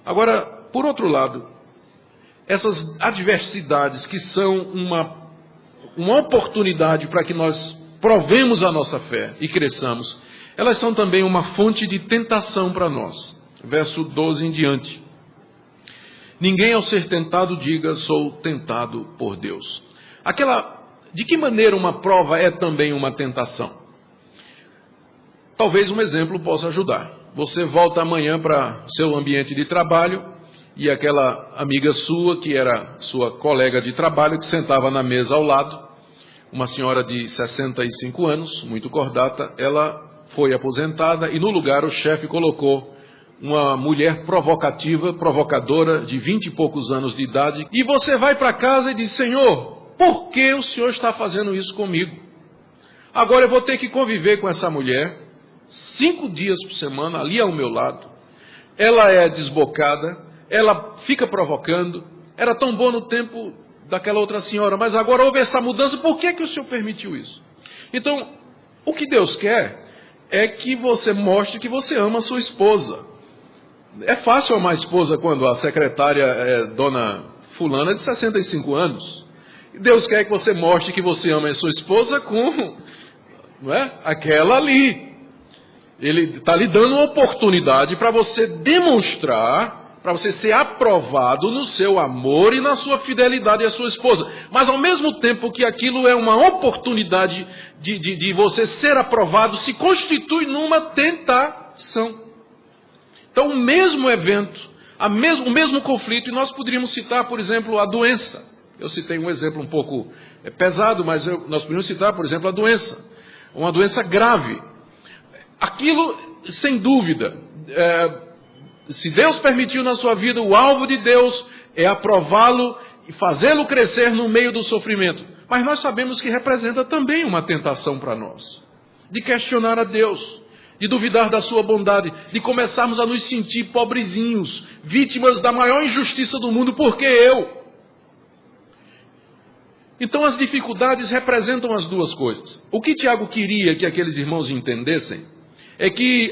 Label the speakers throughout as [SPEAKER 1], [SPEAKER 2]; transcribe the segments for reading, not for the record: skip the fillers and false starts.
[SPEAKER 1] Agora, por outro lado, essas adversidades que são uma oportunidade para que nós provemos a nossa fé e cresçamos, elas são também uma fonte de tentação para nós. Verso 12 em diante. Ninguém ao ser tentado diga, sou tentado por Deus. De que maneira uma prova é também uma tentação? Talvez um exemplo possa ajudar. Você volta amanhã para seu ambiente de trabalho e aquela amiga sua, que era sua colega de trabalho, que sentava na mesa ao lado, uma senhora de 65 anos, muito cordata, ela foi aposentada e no lugar o chefe colocou uma mulher provocativa, provocadora, de 20 e poucos anos de idade, e você vai para casa e diz, Senhor, por que o Senhor está fazendo isso comigo? Agora eu vou ter que conviver com essa mulher 5 dias por semana, ali ao meu lado. Ela é desbocada, ela fica provocando, era tão bom no tempo daquela outra senhora, mas agora houve essa mudança, por que o Senhor permitiu isso? Então, o que Deus quer é que você mostre que você ama a sua esposa. É fácil amar a esposa quando a secretária é dona fulana de 65 anos. Deus quer que você mostre que você ama a sua esposa com, não é, aquela ali. Ele está lhe dando uma oportunidade para você demonstrar, para você ser aprovado no seu amor e na sua fidelidade à sua esposa. Mas ao mesmo tempo que aquilo é uma oportunidade de você ser aprovado, se constitui numa tentação. Então o mesmo evento, o mesmo conflito, e nós poderíamos citar, por exemplo, a doença. Eu citei um exemplo um pouco pesado, mas nós poderíamos citar, por exemplo, a doença. Uma doença grave. Aquilo, sem dúvida, se Deus permitiu na sua vida, o alvo de Deus é aprová-lo e fazê-lo crescer no meio do sofrimento. Mas nós sabemos que representa também uma tentação para nós, de questionar a Deus, de duvidar da sua bondade, de começarmos a nos sentir pobrezinhos, vítimas da maior injustiça do mundo, porque eu? Então as dificuldades representam as duas coisas. O que Tiago queria que aqueles irmãos entendessem é que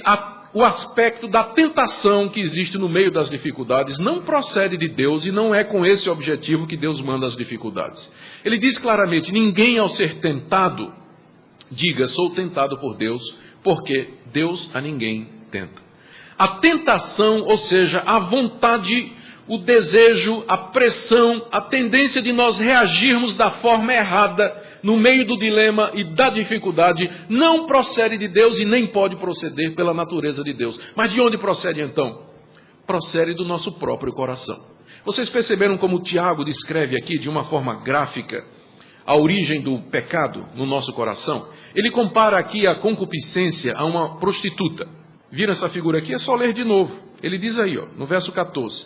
[SPEAKER 1] o aspecto da tentação que existe no meio das dificuldades não procede de Deus e não é com esse objetivo que Deus manda as dificuldades. Ele diz claramente, ninguém ao ser tentado, diga, sou tentado por Deus, porque Deus a ninguém tenta. A tentação, ou seja, a vontade, o desejo, a pressão, a tendência de nós reagirmos da forma errada no meio do dilema e da dificuldade, não procede de Deus e nem pode proceder pela natureza de Deus. Mas de onde procede então? Procede do nosso próprio coração. Vocês perceberam como Tiago descreve aqui de uma forma gráfica a origem do pecado no nosso coração? Ele compara aqui a concupiscência a uma prostituta. Viram essa figura aqui? É só ler de novo. Ele diz aí, no verso 14.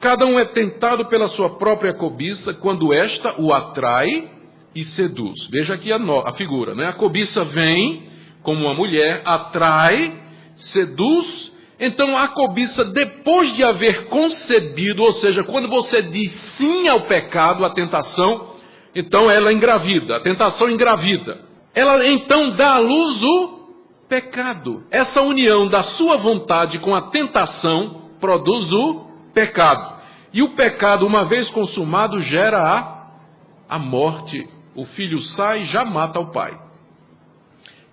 [SPEAKER 1] Cada um é tentado pela sua própria cobiça, quando esta o atrai e seduz. Veja aqui a figura, né? A cobiça vem como uma mulher, atrai, seduz. Então a cobiça, depois de haver concebido, ou seja, quando você diz sim ao pecado, à tentação, então ela engravida, a tentação engravida. Ela então dá à luz o pecado. Essa união da sua vontade com a tentação produz o pecado. E o pecado, uma vez consumado, gera a morte. O filho sai e já mata o pai.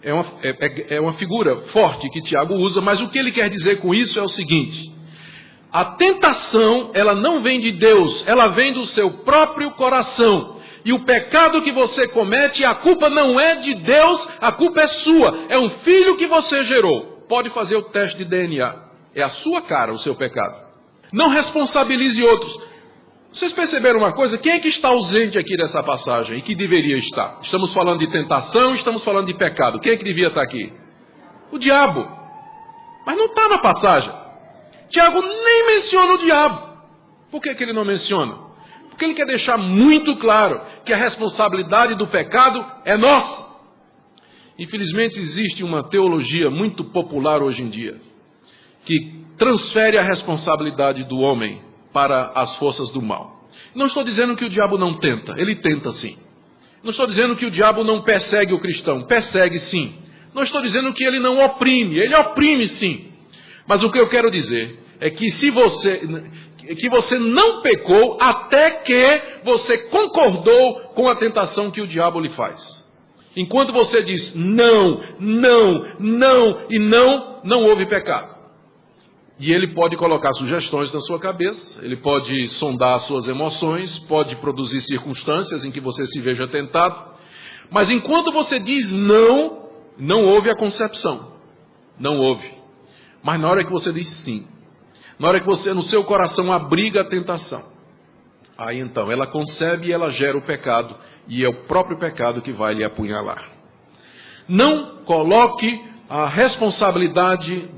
[SPEAKER 1] É uma figura forte que Tiago usa, mas o que ele quer dizer com isso é o seguinte: a tentação, ela não vem de Deus, ela vem do seu próprio coração. E o pecado que você comete, a culpa não é de Deus, a culpa é sua. É um filho que você gerou. Pode fazer o teste de DNA. É a sua cara o seu pecado. Não responsabilize outros. Vocês perceberam uma coisa? Quem é que está ausente aqui dessa passagem e que deveria estar? Estamos falando de tentação, estamos falando de pecado. Quem é que devia estar aqui? O diabo. Mas não está na passagem. Tiago nem menciona o diabo. Por que ele não menciona? Porque ele quer deixar muito claro que a responsabilidade do pecado é nossa. Infelizmente existe uma teologia muito popular hoje em dia, que transfere a responsabilidade do homem para as forças do mal. Não estou dizendo que o diabo não tenta, ele tenta sim. Não estou dizendo que o diabo não persegue o cristão, persegue sim. Não estou dizendo que ele não oprime, ele oprime sim. Mas o que eu quero dizer é que você não pecou até que você concordou com a tentação que o diabo lhe faz. Enquanto você diz não, não, não e não, não houve pecado. E ele pode colocar sugestões na sua cabeça, ele pode sondar as suas emoções, pode produzir circunstâncias em que você se veja tentado. Mas enquanto você diz não, não houve a concepção. Não houve. Mas na hora que você diz sim, na hora que você no seu coração abriga a tentação, aí então ela concebe e ela gera o pecado, e é o próprio pecado que vai lhe apunhalar. Não coloque a responsabilidade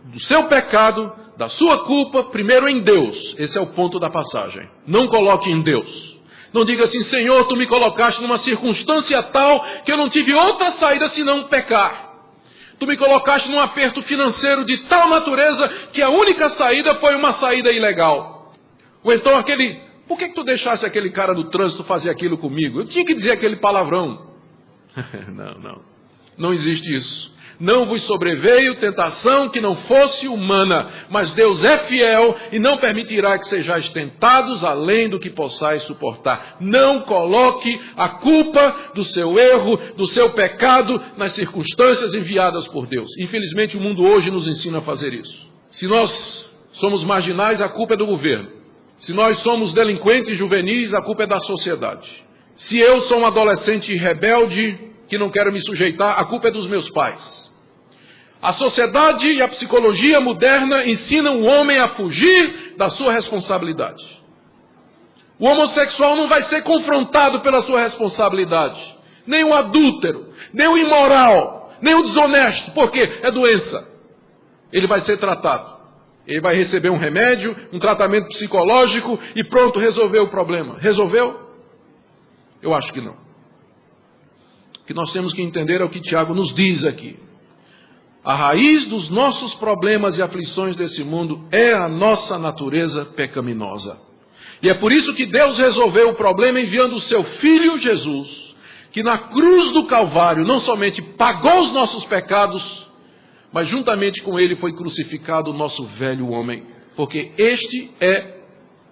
[SPEAKER 1] do seu pecado, da sua culpa, primeiro em Deus. Esse é o ponto da passagem. Não coloque em Deus. Não diga assim: Senhor, tu me colocaste numa circunstância tal que eu não tive outra saída senão pecar. Tu me colocaste num aperto financeiro de tal natureza que a única saída foi uma saída ilegal. Ou então por que tu deixaste aquele cara do trânsito fazer aquilo comigo? Eu tinha que dizer aquele palavrão. Não existe isso. Não vos sobreveio tentação que não fosse humana, mas Deus é fiel e não permitirá que sejais tentados além do que possais suportar. Não coloque a culpa do seu erro, do seu pecado, nas circunstâncias enviadas por Deus. Infelizmente o mundo hoje nos ensina a fazer isso. Se nós somos marginais, a culpa é do governo. Se nós somos delinquentes juvenis, a culpa é da sociedade. Se eu sou um adolescente rebelde que não quero me sujeitar, a culpa é dos meus pais. A sociedade e a psicologia moderna ensinam o homem a fugir da sua responsabilidade. O homossexual não vai ser confrontado pela sua responsabilidade. Nem o adúltero, nem o imoral, nem o desonesto, porque é doença. Ele vai ser tratado. Ele vai receber um remédio, um tratamento psicológico e pronto, resolveu o problema. Resolveu? Eu acho que não. O que nós temos que entender é o que Tiago nos diz aqui. A raiz dos nossos problemas e aflições desse mundo é a nossa natureza pecaminosa. E é por isso que Deus resolveu o problema enviando o seu Filho Jesus, que na cruz do Calvário não somente pagou os nossos pecados, mas juntamente com ele foi crucificado o nosso velho homem. Porque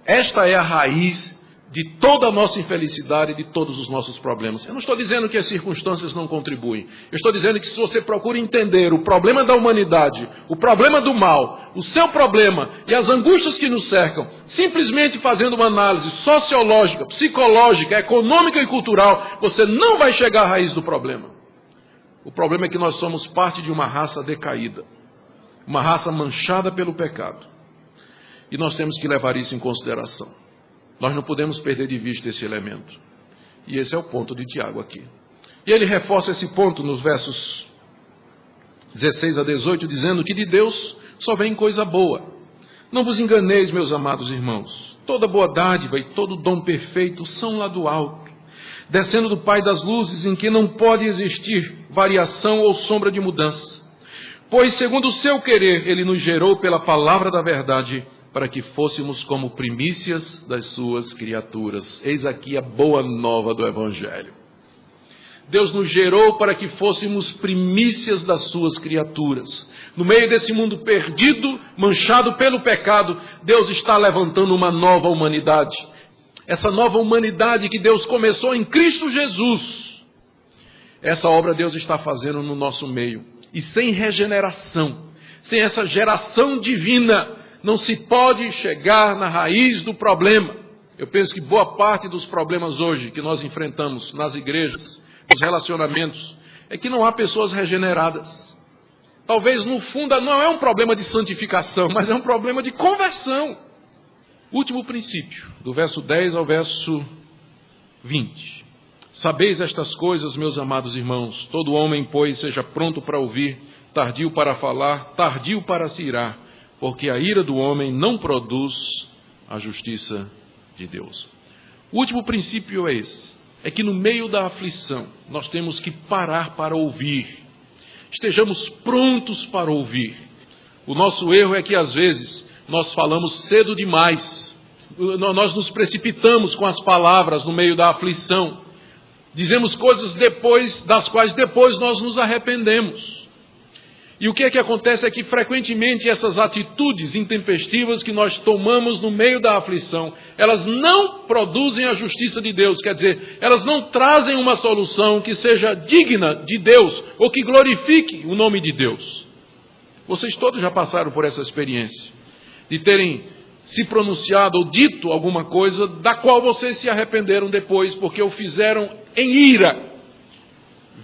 [SPEAKER 1] esta é a raiz de toda a nossa infelicidade e de todos os nossos problemas. Eu não estou dizendo que as circunstâncias não contribuem. Eu estou dizendo que se você procura entender o problema da humanidade, o problema do mal, o seu problema e as angústias que nos cercam, simplesmente fazendo uma análise sociológica, psicológica, econômica e cultural, você não vai chegar à raiz do problema. O problema é que nós somos parte de uma raça decaída, uma raça manchada pelo pecado. E nós temos que levar isso em consideração. Nós não podemos perder de vista esse elemento. E esse é o ponto de Tiago aqui. E ele reforça esse ponto nos versos 16 a 18, dizendo que de Deus só vem coisa boa. Não vos enganeis, meus amados irmãos. Toda boa dádiva e todo dom perfeito são lá do alto, descendo do Pai das luzes, em que não pode existir variação ou sombra de mudança. Pois, segundo o seu querer, ele nos gerou pela palavra da verdade, para que fôssemos como primícias das suas criaturas. Eis aqui a boa nova do Evangelho. Deus nos gerou para que fôssemos primícias das suas criaturas. No meio desse mundo perdido, manchado pelo pecado, Deus está levantando uma nova humanidade. Essa nova humanidade que Deus começou em Cristo Jesus. Essa obra Deus está fazendo no nosso meio. E sem regeneração, sem essa geração divina, não se pode chegar na raiz do problema. Eu penso que boa parte dos problemas hoje que nós enfrentamos nas igrejas, nos relacionamentos, é que não há pessoas regeneradas. Talvez no fundo não é um problema de santificação, mas é um problema de conversão. Último princípio, do verso 10 ao verso 20. Sabeis estas coisas, meus amados irmãos, todo homem, pois, seja pronto para ouvir, tardio para falar, tardio para se irar, porque a ira do homem não produz a justiça de Deus. O último princípio é esse, é que no meio da aflição nós temos que parar para ouvir, estejamos prontos para ouvir. O nosso erro é que às vezes nós falamos cedo demais, nós nos precipitamos com as palavras no meio da aflição, dizemos coisas das quais depois nós nos arrependemos. E o que é que acontece é que frequentemente essas atitudes intempestivas que nós tomamos no meio da aflição, elas não produzem a justiça de Deus, quer dizer, elas não trazem uma solução que seja digna de Deus ou que glorifique o nome de Deus. Vocês todos já passaram por essa experiência de terem se pronunciado ou dito alguma coisa da qual vocês se arrependeram depois, porque o fizeram em ira.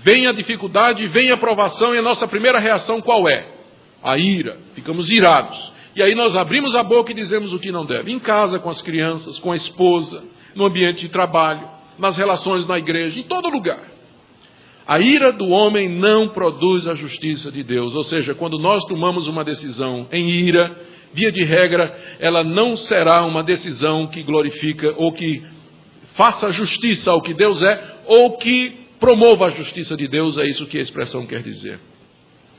[SPEAKER 1] Vem a dificuldade, vem a provação, e a nossa primeira reação qual é? A ira. Ficamos irados. E aí nós abrimos a boca e dizemos o que não deve. Em casa, com as crianças, com a esposa, no ambiente de trabalho, nas relações na igreja, em todo lugar. A ira do homem não produz a justiça de Deus. Ou seja, quando nós tomamos uma decisão em ira, via de regra, ela não será uma decisão que glorifica ou que faça justiça ao que Deus é, ou que promova a justiça de Deus, é isso que a expressão quer dizer.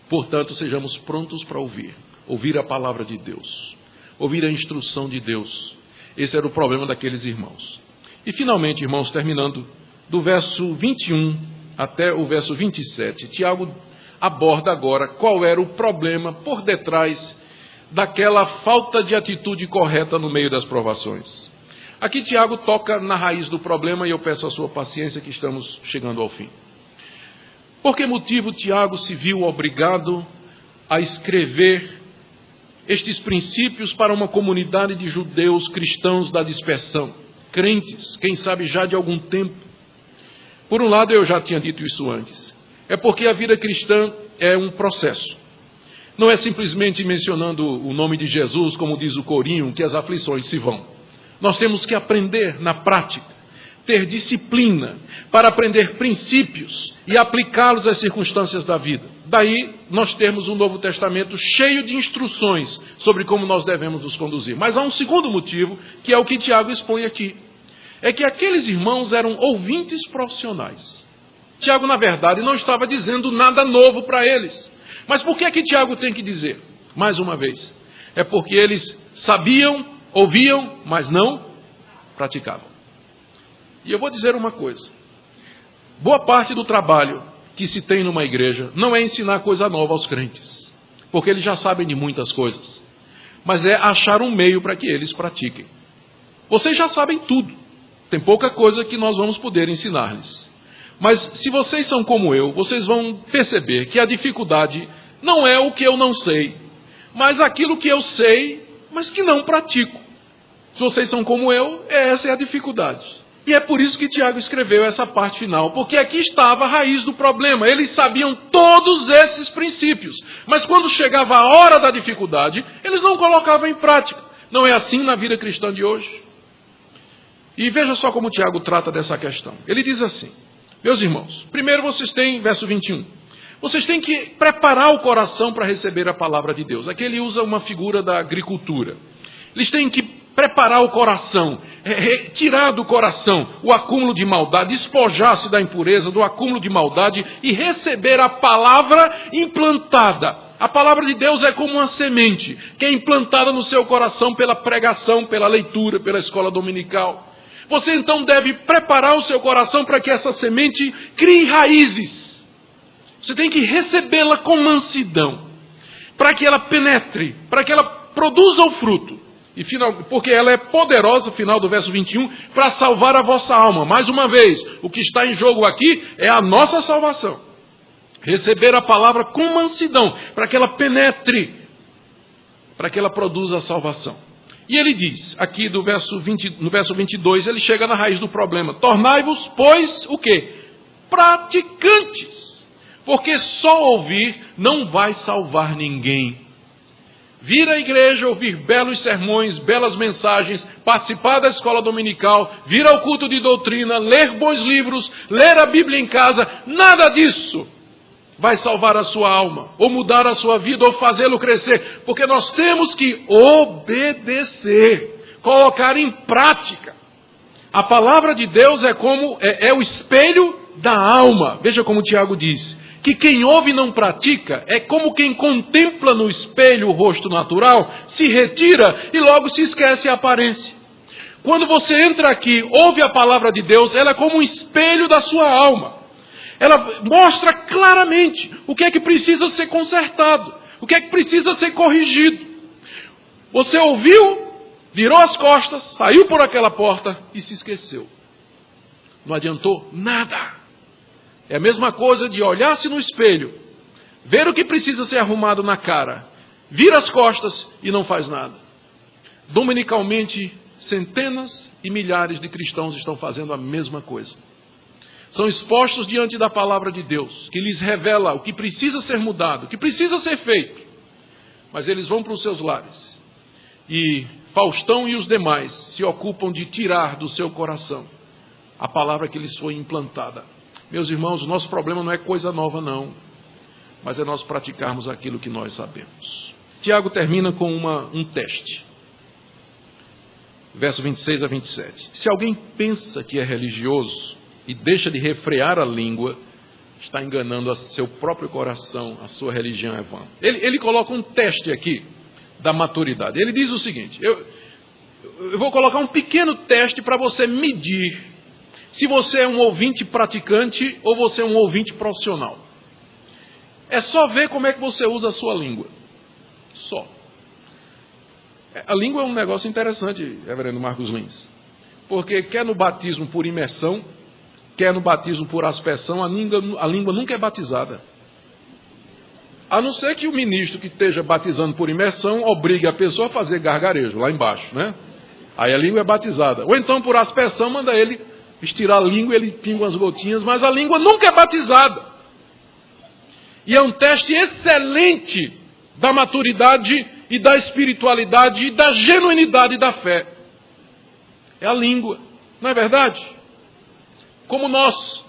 [SPEAKER 1] Portanto, sejamos prontos para ouvir a palavra de Deus, ouvir a instrução de Deus. Esse era o problema daqueles irmãos. E finalmente, irmãos, terminando, do verso 21 até o verso 27, Tiago aborda agora qual era o problema por detrás daquela falta de atitude correta no meio das provações. Aqui Tiago toca na raiz do problema e eu peço a sua paciência que estamos chegando ao fim. Por que motivo Tiago se viu obrigado a escrever estes princípios para uma comunidade de judeus cristãos da dispersão, crentes, quem sabe já de algum tempo? Por um lado, eu já tinha dito isso antes, é porque a vida cristã é um processo. Não é simplesmente mencionando o nome de Jesus, como diz o corinho, que as aflições se vão. Nós temos que aprender na prática, ter disciplina para aprender princípios e aplicá-los às circunstâncias da vida. Daí nós temos um Novo Testamento cheio de instruções sobre como nós devemos nos conduzir. Mas há um segundo motivo, que é o que Tiago expõe aqui. É que aqueles irmãos eram ouvintes profissionais. Tiago, na verdade, não estava dizendo nada novo para eles. Mas por que é que Tiago tem que dizer? Mais uma vez, é porque eles sabiam, ouviam, mas não praticavam. E eu vou dizer uma coisa. Boa parte do trabalho que se tem numa igreja não é ensinar coisa nova aos crentes, porque eles já sabem de muitas coisas, mas é achar um meio para que eles pratiquem. Vocês já sabem tudo. Tem pouca coisa que nós vamos poder ensinar-lhes. Mas se vocês são como eu, vocês vão perceber que a dificuldade não é o que eu não sei, mas aquilo que eu sei, mas que não pratico. Se vocês são como eu, essa é a dificuldade. E é por isso que Tiago escreveu essa parte final, porque aqui estava a raiz do problema. Eles sabiam todos esses princípios, mas quando chegava a hora da dificuldade, eles não colocavam em prática. Não é assim na vida cristã de hoje? E veja só como Tiago trata dessa questão. Ele diz assim: meus irmãos, primeiro vocês têm, verso 21, vocês têm que preparar o coração para receber a palavra de Deus. Aqui ele usa uma figura da agricultura. Eles têm que preparar o coração, tirar do coração o acúmulo de maldade, despojar-se da impureza, do acúmulo de maldade e receber a palavra implantada. A palavra de Deus é como uma semente que é implantada no seu coração pela pregação, pela leitura, pela escola dominical. Você então deve preparar o seu coração para que essa semente crie raízes. Você tem que recebê-la com mansidão, para que ela penetre, para que ela produza o fruto. Porque ela é poderosa, final do verso 21, para salvar a vossa alma. Mais uma vez, o que está em jogo aqui é a nossa salvação. Receber a palavra com mansidão, para que ela penetre, para que ela produza a salvação. E ele diz, aqui no verso 22, ele chega na raiz do problema. Tornai-vos, pois, o quê? Praticantes. Porque só ouvir não vai salvar ninguém. Vir à igreja, ouvir belos sermões, belas mensagens, participar da escola dominical, vir ao culto de doutrina, ler bons livros, ler a Bíblia em casa, nada disso vai salvar a sua alma, ou mudar a sua vida, ou fazê-lo crescer, porque nós temos que obedecer, colocar em prática. A palavra de Deus é o espelho da alma. Veja como Tiago diz, que quem ouve e não pratica é como quem contempla no espelho o rosto natural, se retira e logo se esquece a aparência. Quando você entra aqui, ouve a palavra de Deus, ela é como um espelho da sua alma. Ela mostra claramente o que é que precisa ser consertado, o que é que precisa ser corrigido. Você ouviu, virou as costas, saiu por aquela porta e se esqueceu. Não adiantou nada. É a mesma coisa de olhar-se no espelho, ver o que precisa ser arrumado na cara, vira as costas e não faz nada. Dominicalmente, centenas e milhares de cristãos estão fazendo a mesma coisa. São expostos diante da palavra de Deus, que lhes revela o que precisa ser mudado, o que precisa ser feito. Mas eles vão para os seus lares. E Faustão e os demais se ocupam de tirar do seu coração a palavra que lhes foi implantada. Meus irmãos, o nosso problema não é coisa nova não, mas é nós praticarmos aquilo que nós sabemos. Tiago termina com um teste. Verso 26 a 27. Se alguém pensa que é religioso e deixa de refrear a língua, está enganando a seu próprio coração, a sua religião é vã. Ele coloca um teste aqui da maturidade. Ele diz o seguinte, eu vou colocar um pequeno teste para você medir se você é um ouvinte praticante ou você é um ouvinte profissional. É só ver como é que você usa a sua língua. Só. A língua é um negócio interessante, reverendo Marcos Lins. Porque quer no batismo por imersão, quer no batismo por aspersão, a língua nunca é batizada. A não ser que o ministro que esteja batizando por imersão obrigue a pessoa a fazer gargarejo lá embaixo, né? Aí a língua é batizada. Ou então por aspersão manda ele estirar a língua, ele pinga umas gotinhas, mas a língua nunca é batizada. E é um teste excelente da maturidade e da espiritualidade e da genuinidade da fé. É a língua, não é verdade? Como nós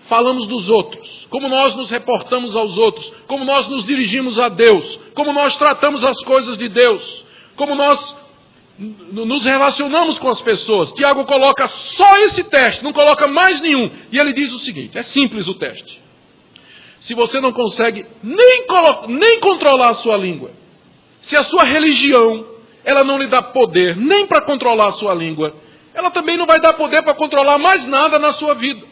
[SPEAKER 1] falamos dos outros, como nós nos reportamos aos outros, como nós nos dirigimos a Deus, como nós tratamos as coisas de Deus, como nós nos relacionamos com as pessoas. Tiago coloca só esse teste, não coloca mais nenhum. E ele diz o seguinte, é simples o teste. Se você não consegue nem controlar a sua língua, se a sua religião, ela não lhe dá poder nem para controlar a sua língua, ela também não vai dar poder para controlar mais nada na sua vida.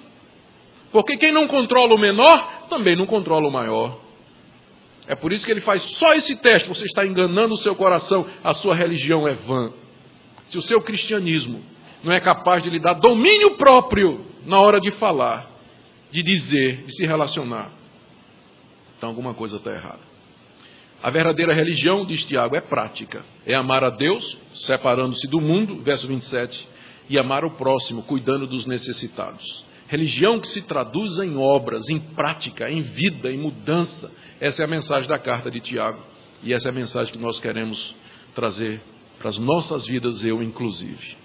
[SPEAKER 1] Porque quem não controla o menor, também não controla o maior. É por isso que ele faz só esse teste. Você está enganando o seu coração, a sua religião é vã. Se o seu cristianismo não é capaz de lhe dar domínio próprio na hora de falar, de dizer, de se relacionar, então alguma coisa está errada. A verdadeira religião, diz Tiago, é prática. É amar a Deus, separando-se do mundo, verso 27, e amar o próximo, cuidando dos necessitados. Religião que se traduz em obras, em prática, em vida, em mudança. Essa é a mensagem da carta de Tiago. E essa é a mensagem que nós queremos trazer para as nossas vidas, eu inclusive.